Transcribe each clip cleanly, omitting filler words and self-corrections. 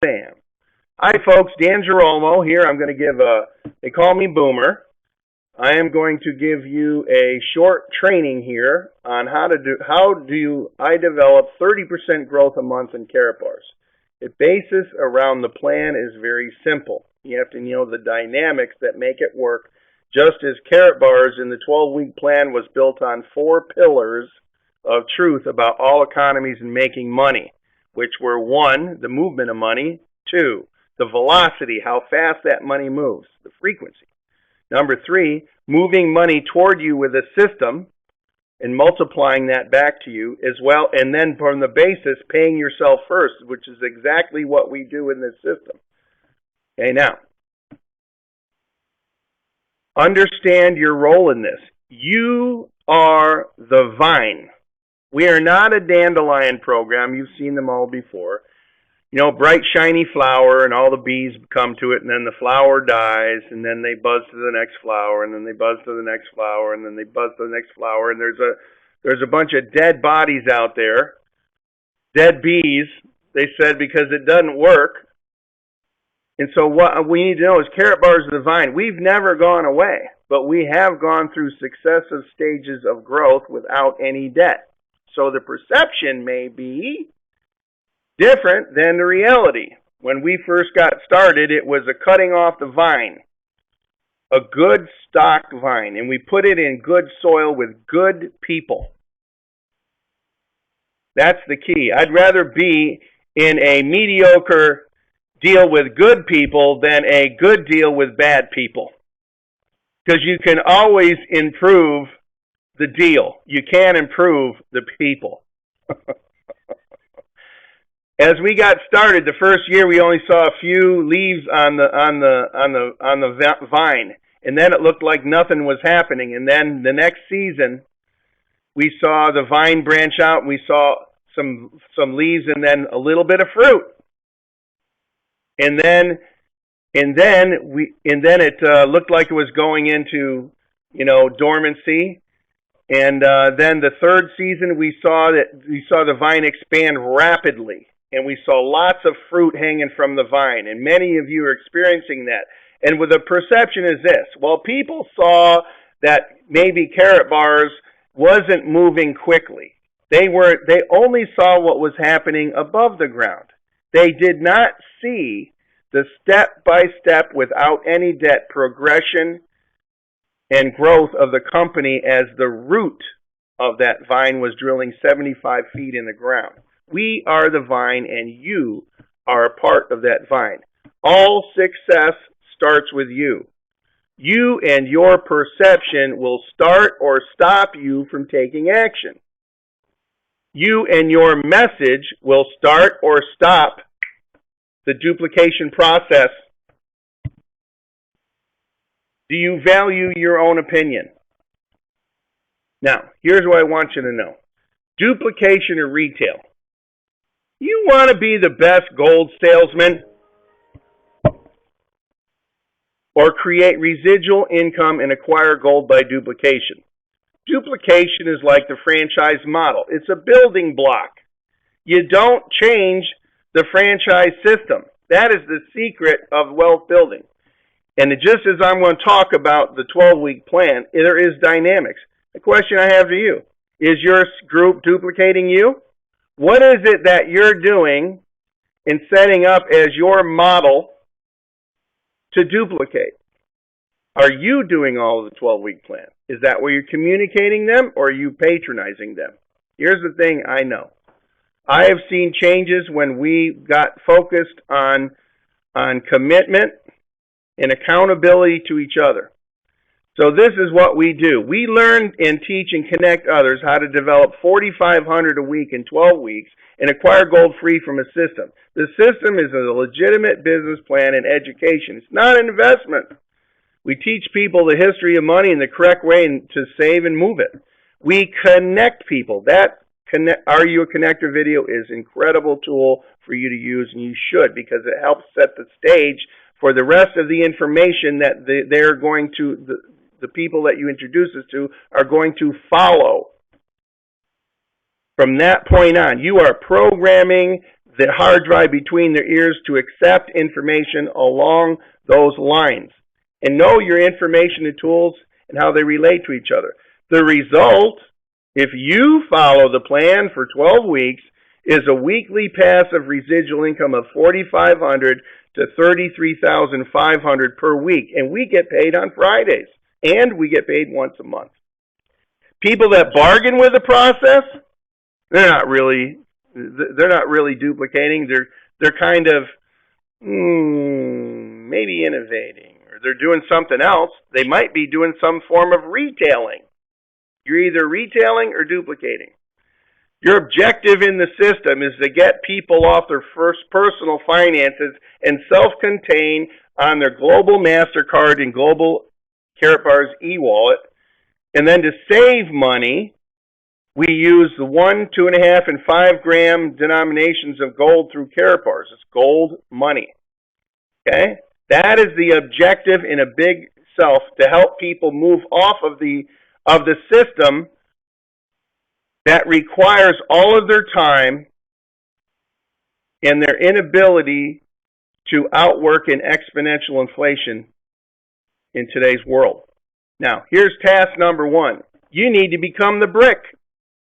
Sam. Hi, folks. Dan Girolmo here. I'm going to give they call me Boomer. I am going to give you a short training here on how do I develop 30% growth a month in Karatbars. The basis around the plan is very simple. You have to know the dynamics that make it work, just as Karatbars in the 12-week plan was built on 4 pillars of truth about all economies and making money, which were 1, the movement of money, 2, the velocity, how fast that money moves, the frequency. Number 3, moving money toward you with a system and multiplying that back to you as well. And then from the basis, paying yourself first, which is exactly what we do in this system. Okay, now, understand your role in this. You are the vine. We are not a dandelion program. You've seen them all before. You know, bright, shiny flower, and all the bees come to it, and then the flower dies, and then they buzz to the next flower, and then they buzz to the next flower, and then they buzz to the next flower, and there's a bunch of dead bodies out there, dead bees, they said, because it doesn't work. And so what we need to know is Karatbars of the vine. We've never gone away, but we have gone through successive stages of growth without any debt. So the perception may be different than the reality. When we first got started, it was a cutting off the vine, a good stock vine, and we put it in good soil with good people. That's the key. I'd rather be in a mediocre deal with good people than a good deal with bad people, because you can always improve the deal. You can't improve the people. As we got started, the first year we only saw a few leaves on the vine, and then it looked like nothing was happening. And then the next season, we saw the vine branch out, and we saw some leaves, and then a little bit of fruit. And then it looked like it was going into, dormancy. And then the third season, we saw the vine expand rapidly. And we saw lots of fruit hanging from the vine. And many of you are experiencing that. And with the perception is this. Well, people saw that maybe Karatbars wasn't moving quickly. They only saw what was happening above the ground. They did not see the step-by-step, without any debt, progression and growth of the company as the root of that vine was drilling 75 feet in the ground. We are the vine, and you are a part of that vine. All success starts with you. You and your perception will start or stop you from taking action. You and your message will start or stop the duplication process. Do you value your own opinion? Now, here's what I want you to know. Duplication of retail. You want to be the best gold salesman or create residual income and acquire gold by duplication? Duplication is like the franchise model. It's a building block. You don't change the franchise system. That is the secret of wealth building. And just as I'm going to talk about the 12-week plan, there is dynamics. The question I have for you, is your group duplicating you? What is it that you're doing and setting up as your model to duplicate? Are you doing all of the 12-week plan? Is that where you're communicating them, or are you patronizing them? Here's the thing I know. I have seen changes when we got focused on commitment and accountability to each other. So this is what we do. We learn and teach and connect others how to develop 4,500 a week in 12 weeks and acquire gold free from a system. The system is a legitimate business plan and education. It's not an investment. We teach people the history of money and the correct way to save and move it. We connect people. That Are You a Connector video is an incredible tool for you to use, and you should, because it helps set the stage for the rest of the information that they're going to, the people that you introduce us to are going to follow. From that point on, you are programming the hard drive between their ears to accept information along those lines and know your information and tools and how they relate to each other. The result, if you follow the plan for 12 weeks, is a weekly passive residual income of $4,500 to $33,500 per week, and we get paid on Fridays, and we get paid once a month. People that bargain with the process, they're not really duplicating. They're kind of maybe innovating, or they're doing something else. They might be doing some form of retailing. You're either retailing or duplicating. Your objective in the system is to get people off their first personal finances and self-contain on their global MasterCard and global Karatbars e-wallet. And then to save money, we use the 1, 2.5, and 5 gram denominations of gold through Karatbars. It's gold money. Okay? That is the objective in a big self, to help people move off of the system that requires all of their time and their inability to outwork an exponential inflation in today's world. Now, here's task number 1. You need to become the brick.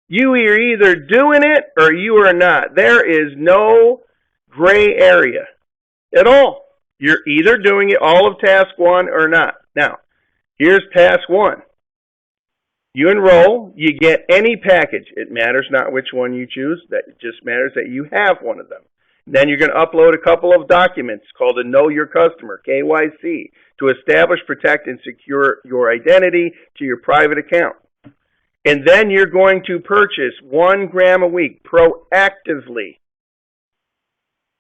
You are either doing it or you are not. There is no gray area at all. You're either doing it, all of task 1, or not. Now, here's task 1. You enroll, you get any package. It matters not which one you choose. It just matters that you have one of them. Then you're going to upload a couple of documents called a Know Your Customer, KYC, to establish, protect, and secure your identity to your private account. And then you're going to purchase 1 gram a week proactively.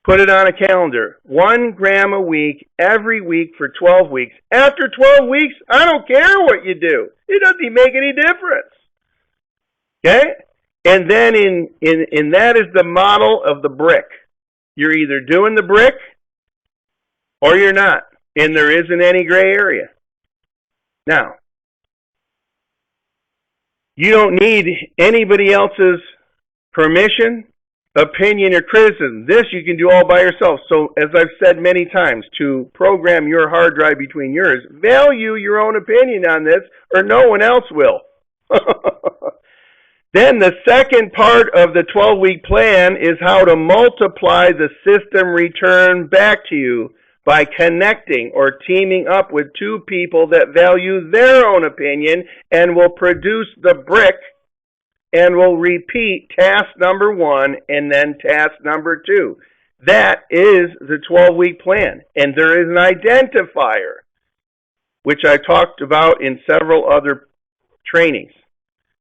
Put it on a calendar. 1 gram a week, every week for 12 weeks. After 12 weeks, I don't care what you do. It doesn't make any difference. Okay? And then in that is the model of the brick. You're either doing the brick or you're not. And there isn't any gray area. Now, you don't need anybody else's permission, opinion, or criticism. This you can do all by yourself. So, as I've said many times, to program your hard drive between yours, value your own opinion on this, or no one else will. Then the second part of the 12-week plan is how to multiply the system return back to you by connecting or teaming up with 2 people that value their own opinion and will produce the brick and will repeat task number 1 and then task number 2. That is the 12-week plan. And there is an identifier, which I talked about in several other trainings,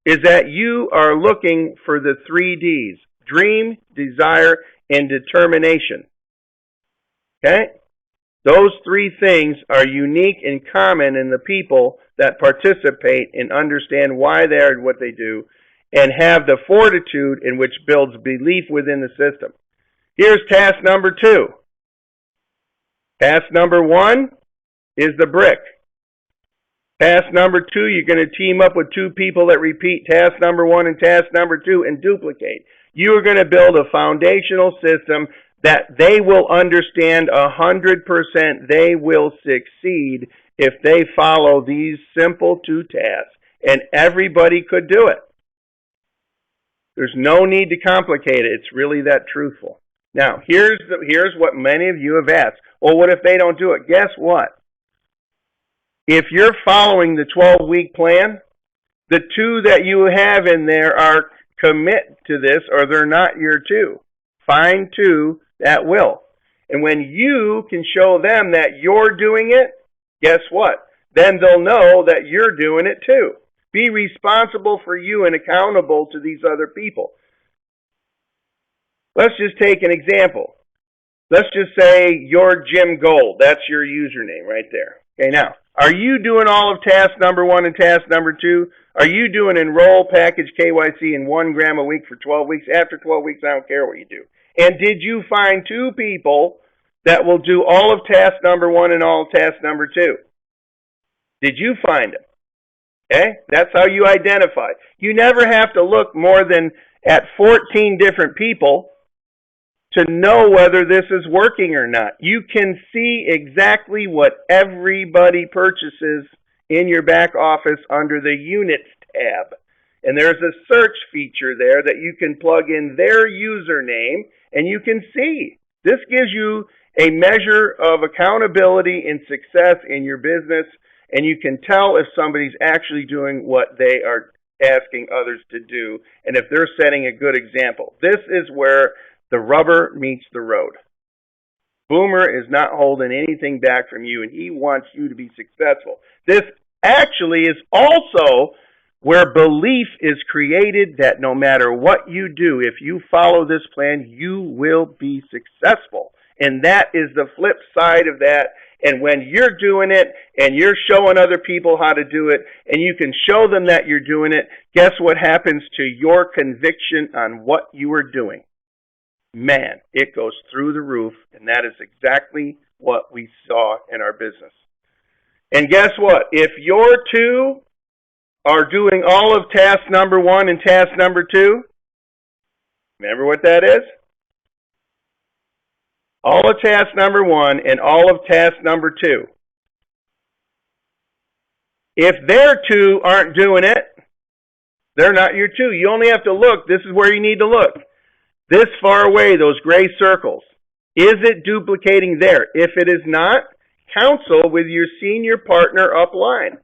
is that you are looking for the 3 Ds: dream, desire, and determination. Okay? Those 3 things are unique and common in the people that participate and understand why they are what they do, and have the fortitude in which builds belief within the system. Here's task number 2. Task number 1 is the brick. Task number 2, you're going to team up with 2 people that repeat task number 1 and task number 2 and duplicate. You are going to build a foundational system that they will understand 100%. They will succeed if they follow these simple 2 tasks, and everybody could do it. There's no need to complicate it. It's really that truthful. Now, here's what many of you have asked. Well, what if they don't do it? Guess what? If you're following the 12-week plan, the 2 that you have in there are commit to this, or they're not your 2. Find 2 that will. And when you can show them that you're doing it, guess what? Then they'll know that you're doing it too. Be responsible for you and accountable to these other people. Let's just take an example. Let's just say you're Jim Gold. That's your username right there. Okay, now, are you doing all of task number 1 and task number 2? Are you doing enroll, package, KYC, and 1 gram a week for 12 weeks? After 12 weeks, I don't care what you do. And did you find 2 people that will do all of task number 1 and all of task number 2? Did you find them? Okay? That's how you identify. You never have to look more than at 14 different people to know whether this is working or not. You can see exactly what everybody purchases in your back office under the Units tab. And there's a search feature there that you can plug in their username and you can see. This gives you a measure of accountability and success in your business, and you can tell if somebody's actually doing what they are asking others to do and if they're setting a good example. This is where the rubber meets the road. Boomer is not holding anything back from you, and he wants you to be successful. This actually is also where belief is created that no matter what you do, if you follow this plan, you will be successful. And that is the flip side of that. And when you're doing it and you're showing other people how to do it and you can show them that you're doing it, guess what happens to your conviction on what you are doing? Man, it goes through the roof, and that is exactly what we saw in our business. And guess what? If your two are doing all of task number 1 and task number 2, remember what that is? All of task number 1 and all of task number 2. If their 2 aren't doing it, they're not your 2. You only have to look. This is where you need to look. This far away, those gray circles. Is it duplicating there? If it is not, counsel with your senior partner upline.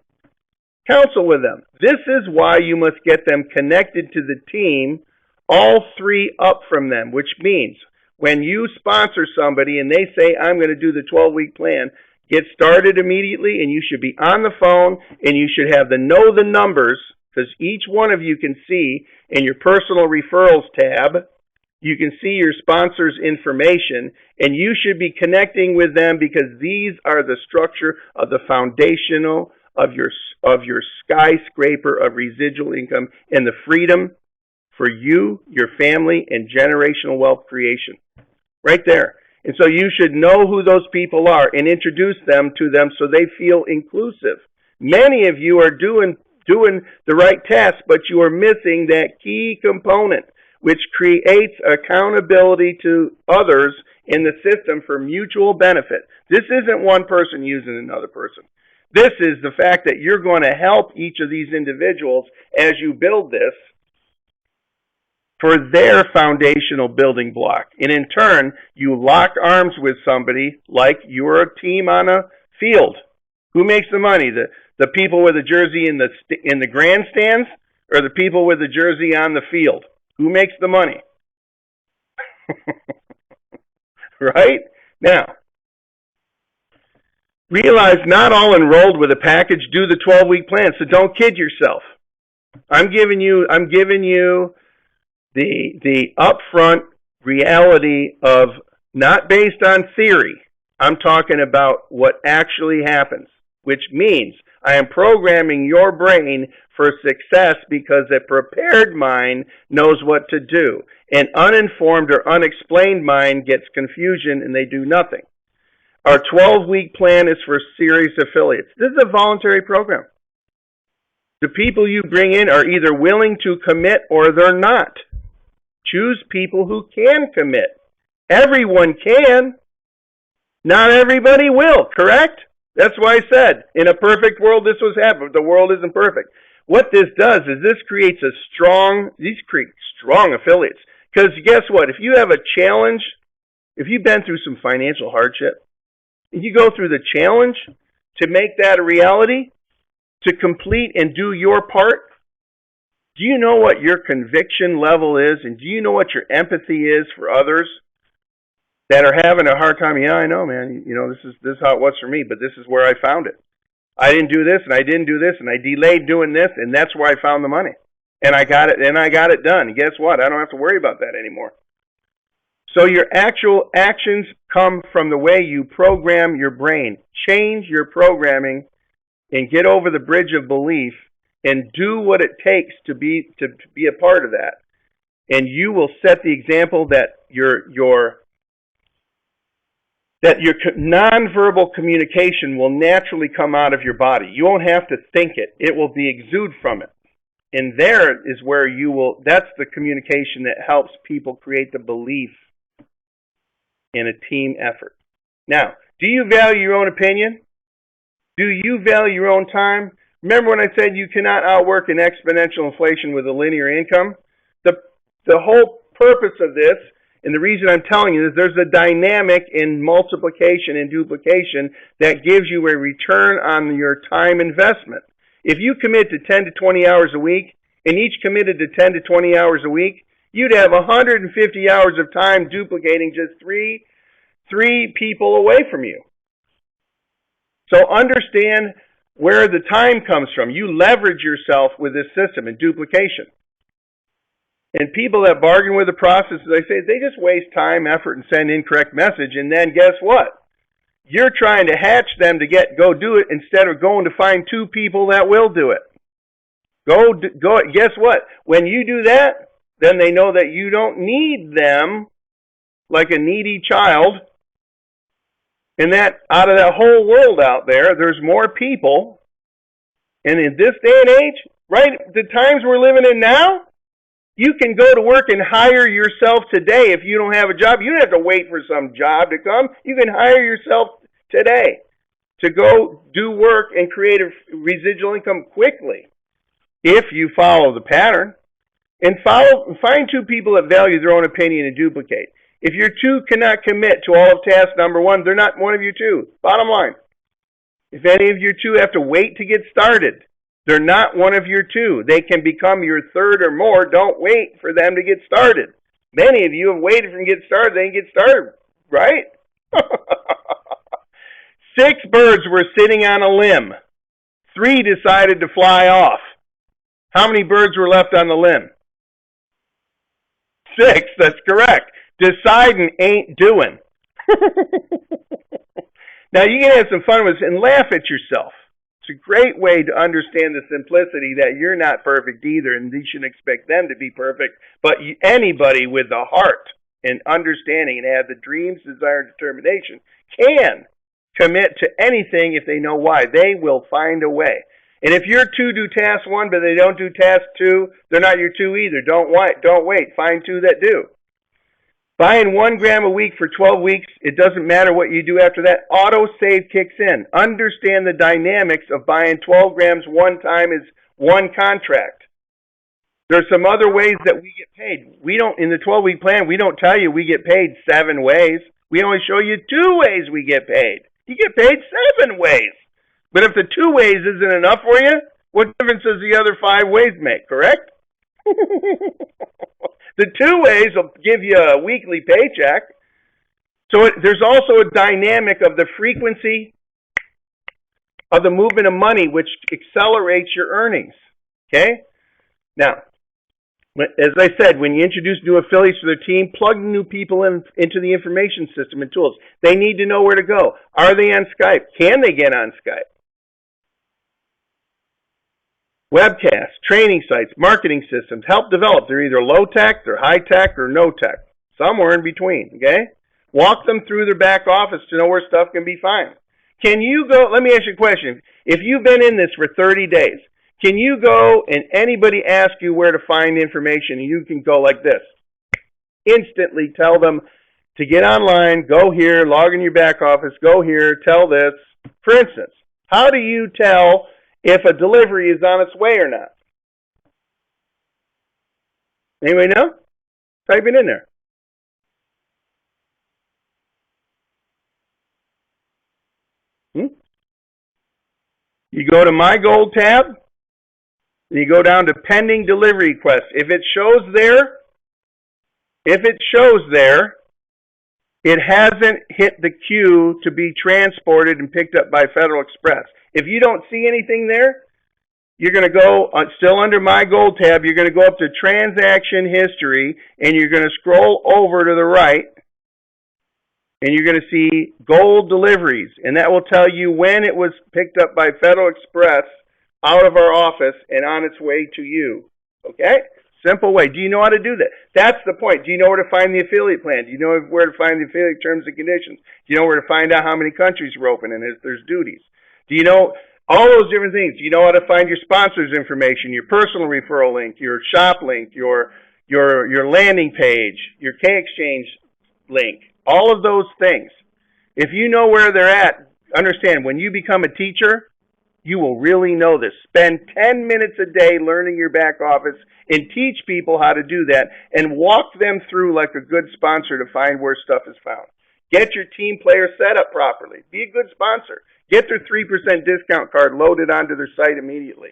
Counsel with them. This is why you must get them connected to the team, all 3 up from them, which means when you sponsor somebody and they say, I'm going to do the 12-week plan, get started immediately, and you should be on the phone, and you should have the know the numbers, because each one of you can see in your personal referrals tab, you can see your sponsor's information, and you should be connecting with them because these are the structure of the foundational of your skyscraper of residual income and the freedom for you, your family, and generational wealth creation. Right there. And so you should know who those people are and introduce them to them so they feel inclusive. Many of you are doing the right task, but you are missing that key component, which creates accountability to others in the system for mutual benefit. This isn't one person using another person. This is the fact that you're going to help each of these individuals as you build this for their foundational building block. And in turn, you lock arms with somebody like you're a team on a field. Who makes the money? The people with the jersey in the grandstands or the people with the jersey on the field? Who makes the money? Right? Now, realize not all enrolled with a package do the 12-week plan, so don't kid yourself. I'm giving you the upfront reality of not based on theory. I'm talking about what actually happens, which means I am programming your brain for success because a prepared mind knows what to do. An uninformed or unexplained mind gets confusion and they do nothing. Our 12-week plan is for serious affiliates. This is a voluntary program. The people you bring in are either willing to commit or they're not. Choose people who can commit. Everyone can. Not everybody will, correct? That's why I said, in a perfect world, this was happening. The world isn't perfect. What this does is this creates these create strong affiliates. Because guess what? If you have a challenge, if you've been through some financial hardship, and you go through the challenge to make that a reality, to complete and do your part, do you know what your conviction level is? And do you know what your empathy is for others that are having a hard time? Yeah, I know, man. You know, this is how it was for me, but this is where I found it. I didn't do this, and I didn't do this, and I delayed doing this, and that's where I found the money. And I got it, and I got it done. And guess what? I don't have to worry about that anymore. So your actual actions come from the way you program your brain. Change your programming and get over the bridge of belief and do what it takes to be a part of that. And you will set the example that your nonverbal communication will naturally come out of your body. You won't have to think it. It will be exude from it. And there is where that's the communication that helps people create the belief in a team effort. Now, do you value your own opinion? Do you value your own time? Remember when I said you cannot outwork an exponential inflation with a linear income? The whole purpose of this, and the reason I'm telling you is there's a dynamic in multiplication and duplication that gives you a return on your time investment. If you commit to 10 to 20 hours a week, and each committed to 10 to 20 hours a week, you'd have 150 hours of time duplicating just three people away from you. So understand where the time comes from. You leverage yourself with this system in duplication. And people that bargain with the process, as I say, they just waste time, effort, and send incorrect message. And then guess what? You're trying to hatch them to go do it instead of going to find two people that will do it. Go. Guess what? When you do that, then they know that you don't need them like a needy child. And that out of that whole world out there, there's more people. And in this day and age, right, the times we're living in now, you can go to work and hire yourself today if you don't have a job. You don't have to wait for some job to come. You can hire yourself today to go do work and create a residual income quickly if you follow the pattern. And find two people that value their own opinion and duplicate. If your two cannot commit to all of task number one, they're not one of your two. Bottom line. If any of your two have to wait to get started, they're not one of your two. They can become your third or more. Don't wait for them to get started. Many of you have waited for them to get started. They didn't get started, right? 6 birds were sitting on a limb. 3 decided to fly off. How many birds were left on the limb? 6, that's correct. Deciding ain't doing. Now you can have some fun with this and laugh at yourself. It's a great way to understand the simplicity that you're not perfect either, and you shouldn't expect them to be perfect. But anybody with the heart and understanding and have the dreams, desire, and determination can commit to anything if they know why. They will find a way. And if your two do task 1 but they don't do task 2, they're not your 2 either. Don't wait. Find 2 that do. Buying 1 gram a week for 12 weeks, it doesn't matter what you do after that. Auto save kicks in. Understand the dynamics of buying 12 grams one time is one contract. There's some other ways that we get paid. We don't, in the 12-week plan, we don't tell you we get paid 7 ways. We only show you 2 ways we get paid. You get paid 7 ways. But if the 2 ways isn't enough for you, what difference does the other 5 ways make, correct? The 2 ways will give you a weekly paycheck. So there's also a dynamic of the frequency of the movement of money, which accelerates your earnings. Okay? Now, as I said, when you introduce new affiliates to their team, plug new people into the information system and tools. They need to know where to go. Are they on Skype? Can they get on Skype? Webcasts, training sites, marketing systems, help develop. They're either low-tech, they're high-tech, or no-tech. Somewhere in between, okay? Walk them through their back office to know where stuff can be found. Can you go, let me ask you a question. If you've been in this for 30 days, can you go and anybody ask you where to find information and you can go like this? Instantly tell them to get online, go here, log in your back office, go here, tell this. For instance, how do you tell if a delivery is on its way or not? Anybody know? Type it in there. You go to My Gold tab, and you go down to Pending Delivery Request. If it shows there, it hasn't hit the queue to be transported and picked up by Federal Express. If you don't see anything there, you're going to go, still under My Gold tab, you're going to go up to Transaction History, and you're going to scroll over to the right, and you're going to see Gold Deliveries, and that will tell you when it was picked up by Federal Express out of our office and on its way to you. Okay? Simple way. Do you know how to do that? That's the point. Do you know where to find the affiliate plan? Do you know where to find the affiliate terms and conditions? Do you know where to find out how many countries we're open and if there's duties? Do you know all those different things? Do you know how to find your sponsors' information, your personal referral link, your shop link, your landing page, your K-Exchange link? all of those things. If you know where they're at, understand, when you become a teacher, you will really know this. Spend 10 minutes a day learning your back office and teach people how to do that and walk them through like a good sponsor to find where stuff is found. Get your team player set up properly. Be a good sponsor. Get their 3% discount card loaded onto their site immediately,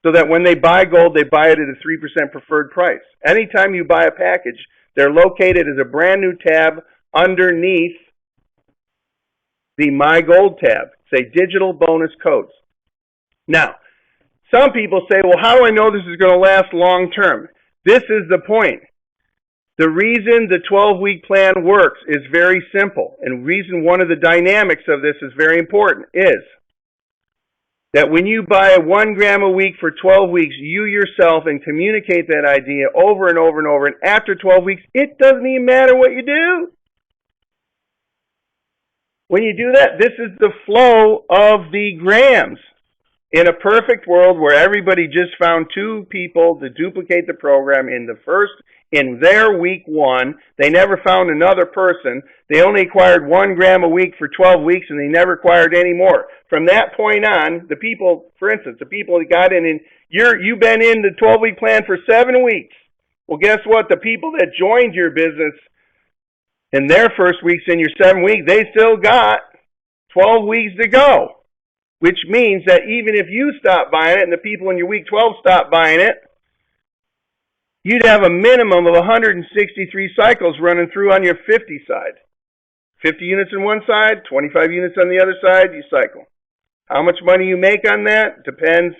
so that when they buy gold, they buy it at a 3% preferred price. Anytime you buy a package, they're located as a brand new tab underneath the My Gold tab. Say digital bonus codes. Now, some people say, well, how do I know this is going to last long term? This is the point. The reason the 12-week plan works is very simple, and the reason one of the dynamics of this is very important is that when you buy 1 gram a week for 12 weeks, you yourself and communicate that idea over and over and over, and after 12 weeks, it doesn't even matter what you do. When you do that, this is the flow of the grams. In a perfect world where everybody just found 2 people to duplicate the program in their week 1, they never found another person. They only acquired 1 gram a week for 12 weeks, and they never acquired any more. From that point on, the people, for instance, the people that got in, and you've been in the 12-week plan for 7 weeks. Well, guess what? The people that joined your business in their first weeks in your 7 weeks, they still got 12 weeks to go. Which means that even if you stop buying it and the people in your week 12 stop buying it, you'd have a minimum of 163 cycles running through on your 50 side. 50 units on one side, 25 units on the other side, you cycle. How much money you make on that depends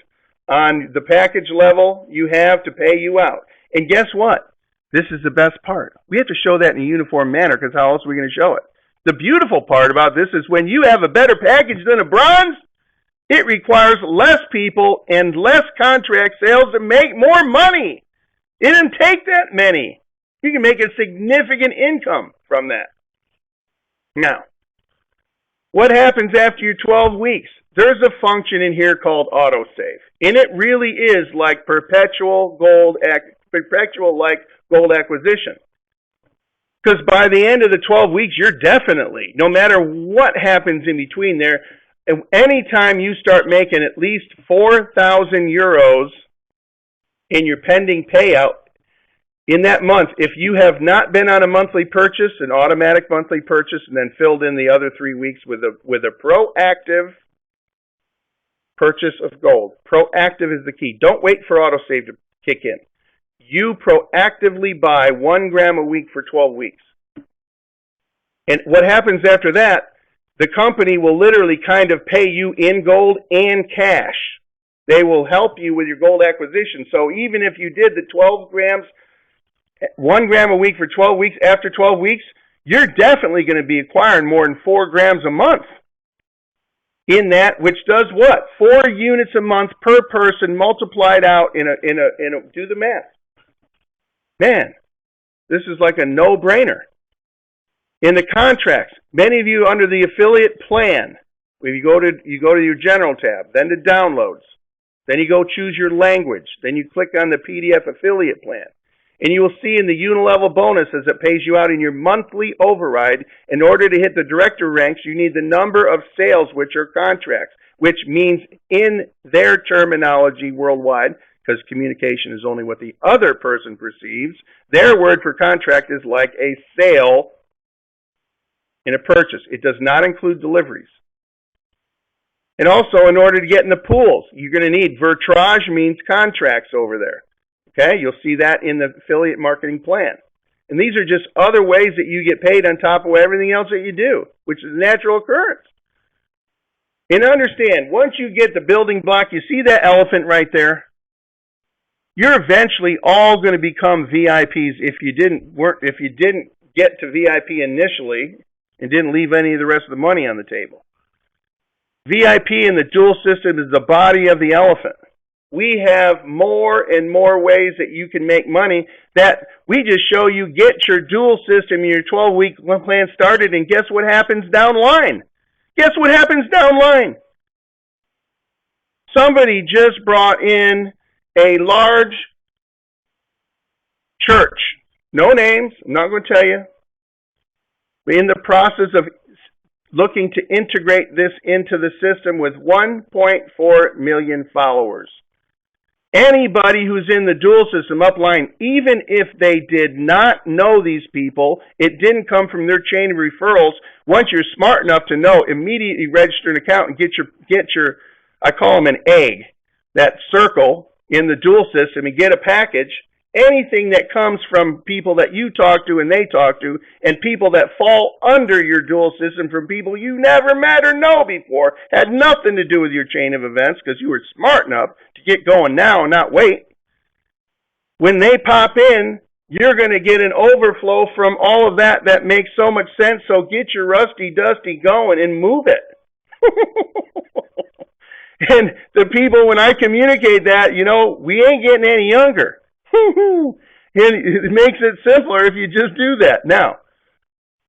on the package level you have to pay you out. And guess what? This is the best part. We have to show that in a uniform manner, because how else are we going to show it? The beautiful part about this is when you have a better package than a bronze, it requires less people and less contract sales to make more money. It doesn't take that many. You can make a significant income from that. Now, what happens after your 12 weeks? There's a function in here called autosave. And it really is like perpetual gold acquisition. Because by the end of the 12 weeks, you're definitely, no matter what happens in between there, anytime you start making at least 4,000 euros in your pending payout in that month, if you have not been on a monthly purchase, an automatic monthly purchase, and then filled in the other 3 weeks with a proactive purchase of gold. Proactive is the key. Don't wait for autosave to kick in. You proactively buy 1 gram a week for 12 weeks. And what happens after that, the company will literally kind of pay you in gold and cash. They will help you with your gold acquisition. So even if you did the 12 grams, 1 gram a week for 12 weeks, after 12 weeks, you're definitely going to be acquiring more than 4 grams a month. In that, which does what? 4 units a month per person multiplied out in a do the math. Man, this is like a no-brainer. In the contracts, many of you under the affiliate plan, when you go to your general tab, then to downloads, then you go choose your language, then you click on the PDF affiliate plan, and you will see in the unilevel bonus as it pays you out in your monthly override, in order to hit the director ranks, you need the number of sales, which are contracts, which means in their terminology worldwide, because communication is only what the other person perceives, their word for contract is like a sale in a purchase. It does not include deliveries. And also, in order to get in the pools, you're going to need vertrage, means contracts over there. Okay, you'll see that in the affiliate marketing plan. And these are just other ways that you get paid on top of everything else that you do, which is a natural occurrence. And understand, once you get the building block, you see that elephant right there? You're eventually all going to become VIPs if you didn't get to VIP initially and didn't leave any of the rest of the money on the table. VIP in the dual system is the body of the elephant. We have more and more ways that you can make money that we just show you. Get your dual system, your 12-week plan started, and guess what happens down the line? Guess what happens down the line? Somebody just brought in a large church. No names, I'm not going to tell you. We're in the process of looking to integrate this into the system with 1.4 million followers. Anybody who's in the dual system upline, even if they did not know these people, it didn't come from their chain of referrals, once you're smart enough to know, immediately register an account and get your I call them an egg, that circle in the dual system, and get a package. Anything that comes from people that you talk to and they talk to, and people that fall under your dual system from people you never met or know before, had nothing to do with your chain of events because you were smart enough to get going now and not wait. When they pop in, you're going to get an overflow from all of that that makes so much sense, so get your rusty dusty going and move it. And the people, when I communicate that, we ain't getting any younger. It makes it simpler if you just do that. Now,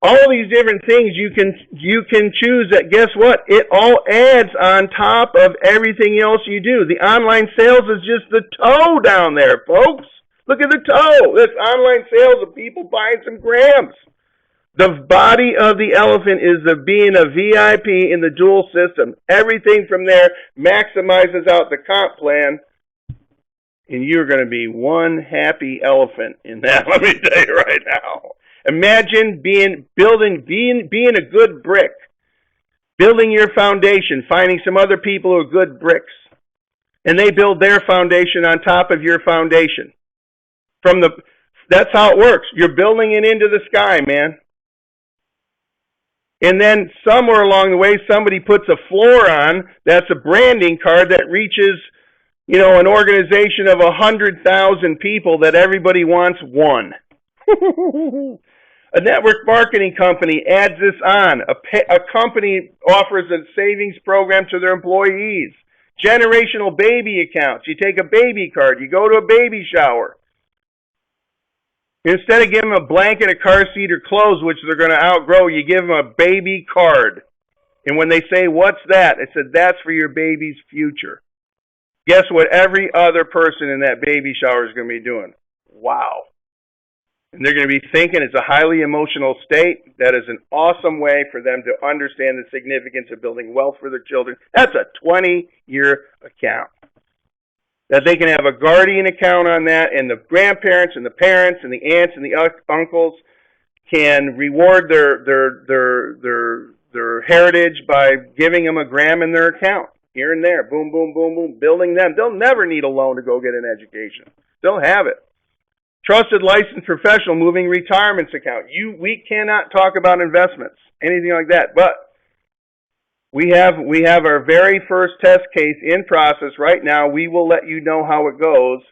all these different things you can choose that, guess what? It all adds on top of everything else you do. The online sales is just the toe down there, folks. Look at the toe. That's online sales of people buying some grams. The body of the elephant is the being a VIP in the dual system. Everything from there maximizes out the comp plan, and you're going to be one happy elephant in that. Let me tell you right now. Imagine being a good brick, building your foundation, finding some other people who are good bricks, and they build their foundation on top of your foundation. That's how it works. You're building it into the sky, man. And then somewhere along the way, somebody puts a floor on that's a branding card that reaches, an organization of 100,000 people that everybody wants one. A network marketing company adds this on. A company offers a savings program to their employees. Generational baby accounts. You take a baby card. You go to a baby shower. Instead of giving them a blanket, a car seat, or clothes, which they're going to outgrow, you give them a baby card. And when they say, "What's that?" I said, "That's for your baby's future." Guess what every other person in that baby shower is going to be doing? Wow. And they're going to be thinking it's a highly emotional state. That is an awesome way for them to understand the significance of building wealth for their children. That's a 20-year account. That they can have a guardian account on that, and the grandparents and the parents and the aunts and the uncles can reward their heritage by giving them a gram in their account. Here and there, boom, boom, boom, boom, building them. They'll never need a loan to go get an education. They'll have it. Trusted licensed professional moving retirements account. We cannot talk about investments, anything like that, but we have our very first test case in process right now. We will let you know how it goes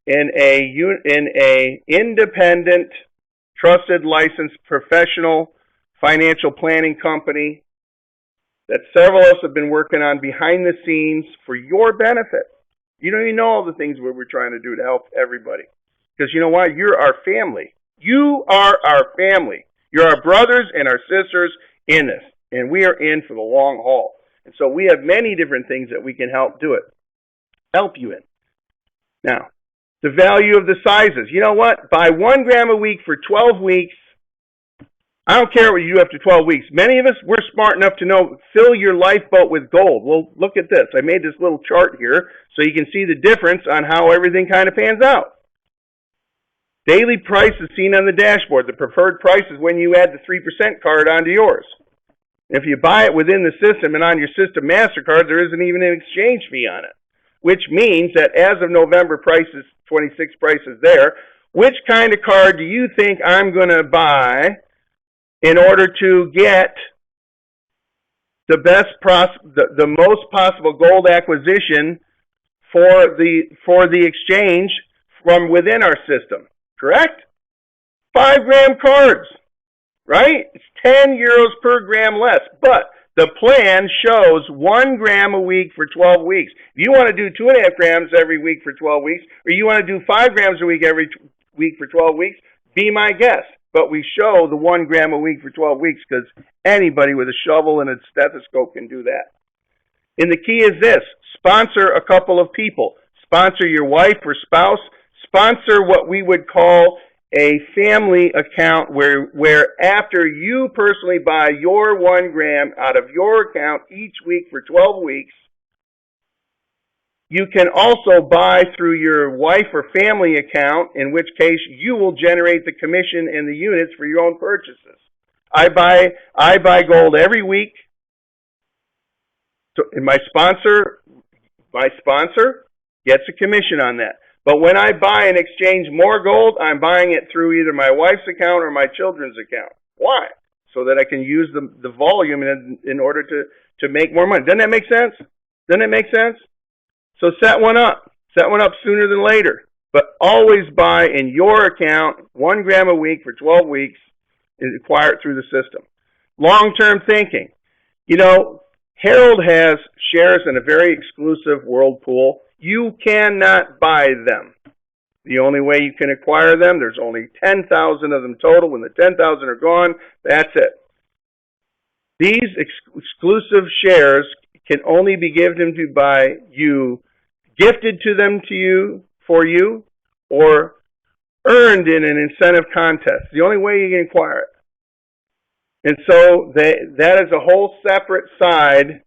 in a independent, trusted, licensed professional financial planning company that several of us have been working on behind the scenes for your benefit. You don't even know all the things we're trying to do to help everybody. Because you know why? You're our family. You are our family. You're our brothers and our sisters in this. And we are in for the long haul. And so we have many different things that we can help you in. Now, the value of the sizes. You know what? Buy 1 gram a week for 12 weeks. I don't care what you do after 12 weeks. Many of us, we're smart enough to know, fill your lifeboat with gold. Well, look at this. I made this little chart here so you can see the difference on how everything kind of pans out. Daily price is seen on the dashboard. The preferred price is when you add the 3% card onto yours. If you buy it within the system and on your system MasterCard, there isn't even an exchange fee on it, which means that as of November prices, 26 prices there, which kind of card do you think I'm going to buy in order to get the most possible gold acquisition for the exchange from within our system? Correct? 5 gram cards, right? It's 10 euros per gram less, but the plan shows 1 gram a week for 12 weeks. If you want to do 2.5 grams every week for 12 weeks, or you want to do 5 grams a week every week for 12 weeks, be my guest. But we show the 1 gram a week for 12 weeks because anybody with a shovel and a stethoscope can do that. And the key is this: sponsor a couple of people. Sponsor your wife or spouse. Sponsor what we would call a family account where after you personally buy your 1 gram out of your account each week for 12 weeks, you can also buy through your wife or family account, in which case you will generate the commission and the units for your own purchases. I buy gold every week. So, and my sponsor gets a commission on that. But when I buy and exchange more gold, I'm buying it through either my wife's account or my children's account. Why? So that I can use the volume in order to make more money. Doesn't that make sense? Doesn't it make sense? So set one up. Set one up sooner than later. But always buy in your account 1 gram a week for 12 weeks and acquire it through the system. Long-term thinking. You know, Harold has shares in a very exclusive Whirlpool. You cannot buy them. The only way you can acquire them, there's only 10,000 of them total. When the 10,000 are gone, that's it. These exclusive shares can only be given to by you, gifted to them to you, for you, or earned in an incentive contest. The only way you can acquire it. And so that is a whole separate side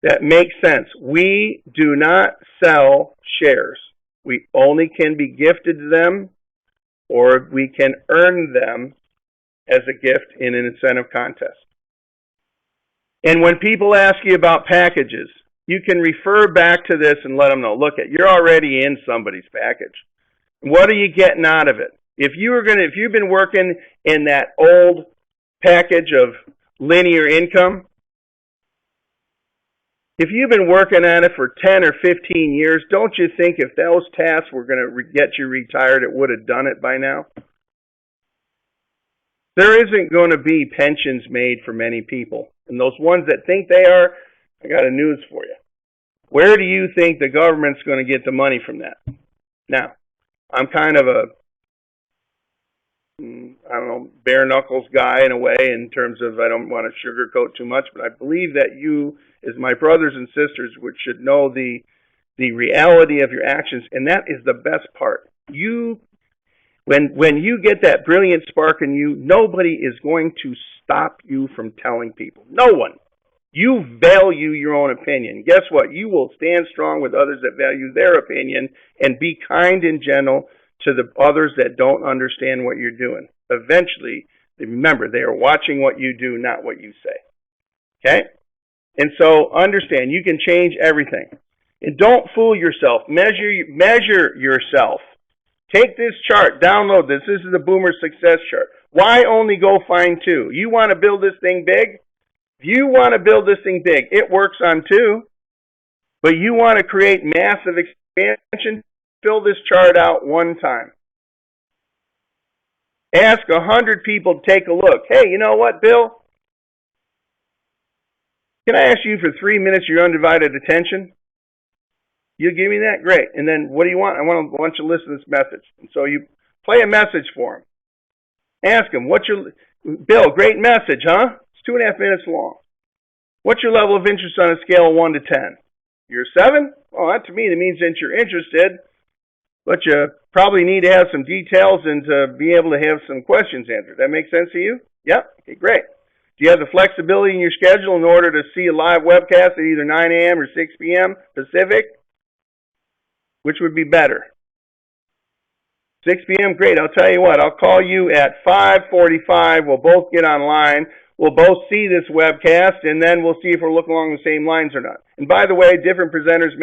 that makes sense. We do not sell shares. We only can be gifted them, or we can earn them as a gift in an incentive contest. And when people ask you about packages, you can refer back to this and let them know, look, you're already in somebody's package. What are you getting out of it? If you've been working in that old package of linear income, if you've been working at it for 10 or 15 years, don't you think if those tasks were going to get you retired, it would have done it by now? There isn't going to be pensions made for many people. And those ones that think they are, I got a news for you. Where do you think the government's going to get the money from that? Now, I'm kind of a, bare knuckles guy in a way, in terms of I don't want to sugarcoat too much, but I believe that you, as my brothers and sisters, should know the reality of your actions, and that is the best part. When you get that brilliant spark in you, nobody is going to stop you from telling people. No one. You value your own opinion. Guess what? You will stand strong with others that value their opinion and be kind and gentle to the others that don't understand what you're doing. Eventually, remember, they are watching what you do, not what you say. Okay? And so understand, you can change everything. And don't fool yourself. Measure yourself. Take this chart, download this. This is the Boomer Success Chart. Why only go find 2? You want to build this thing big? If you want to build this thing big, it works on 2. But you want to create massive expansion, fill this chart out one time. Ask 100 people to take a look. Hey, you know what, Bill? Can I ask you for 3 minutes your undivided attention? You give me that? Great. And then what do you want? I want you to listen to this message. And so you play a message for him. Ask him, Bill, great message, huh? It's 2.5 minutes long. What's your level of interest on a scale of 1 to 10? You're 7? Well, that to me, that means that you're interested, but you probably need to have some details and to be able to have some questions answered. That make sense to you? Yep. Okay, great. Do you have the flexibility in your schedule in order to see a live webcast at either 9 a.m. or 6 p.m. Pacific? Which would be better? 6 p.m., great. I'll tell you what, I'll call you at 5:45. We'll both get online. We'll both see this webcast, and then we'll see if we're looking along the same lines or not. And by the way, different presenters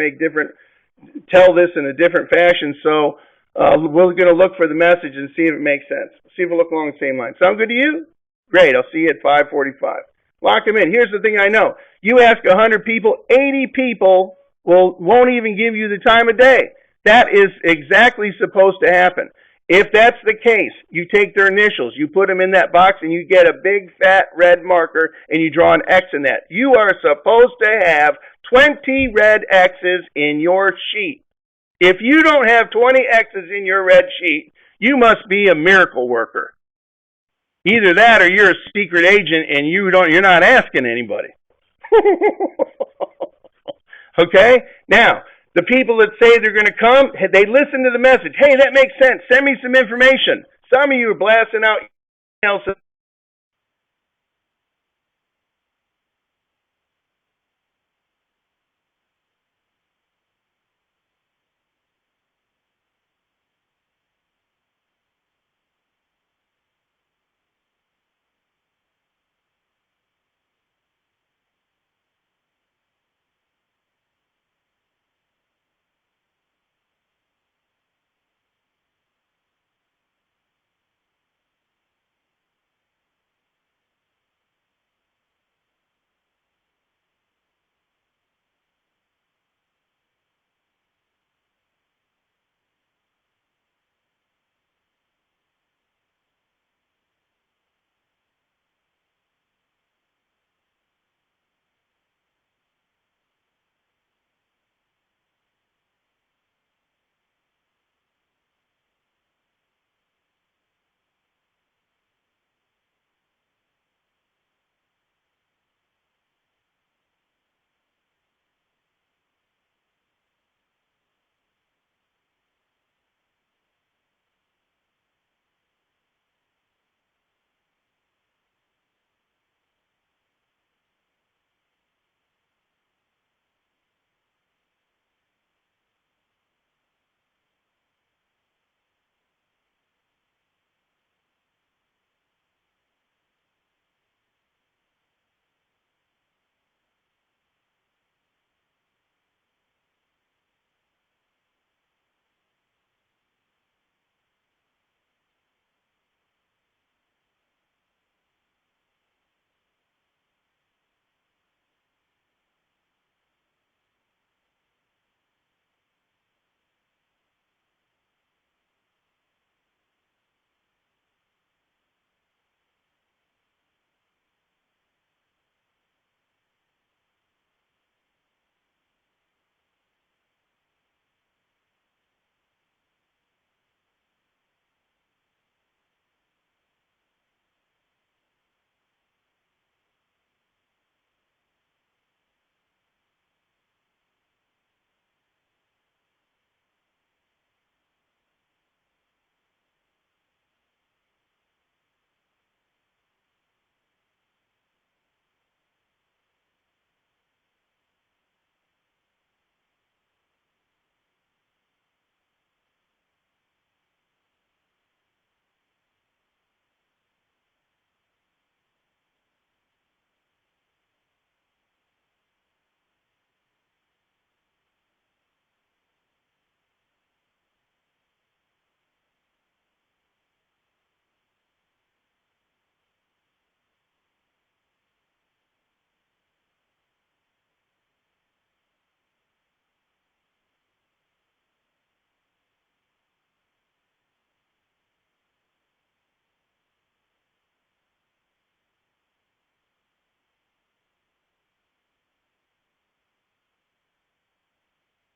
tell this in a different fashion, so we're going to look for the message and see if it makes sense. See if we look along the same line. Sound good to you? Great. I'll see you at 5:45. Lock them in. Here's the thing I know. You ask 100 people, 80 people won't even give you the time of day. That is exactly supposed to happen. If that's the case, you take their initials, you put them in that box, and you get a big fat red marker, and you draw an X in that. You are supposed to have 20 red X's in your sheet. If you don't have 20 X's in your red sheet, you must be a miracle worker. Either that or you're a secret agent and you're not asking anybody. Okay? Now, the people that say they're going to come, they listen to the message. Hey, that makes sense. Send me some information. Some of you are blasting out emails.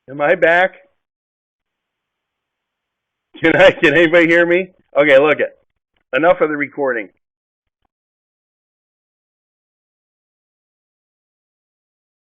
Am I back? Can anybody hear me? Okay, look it. Enough of the recording.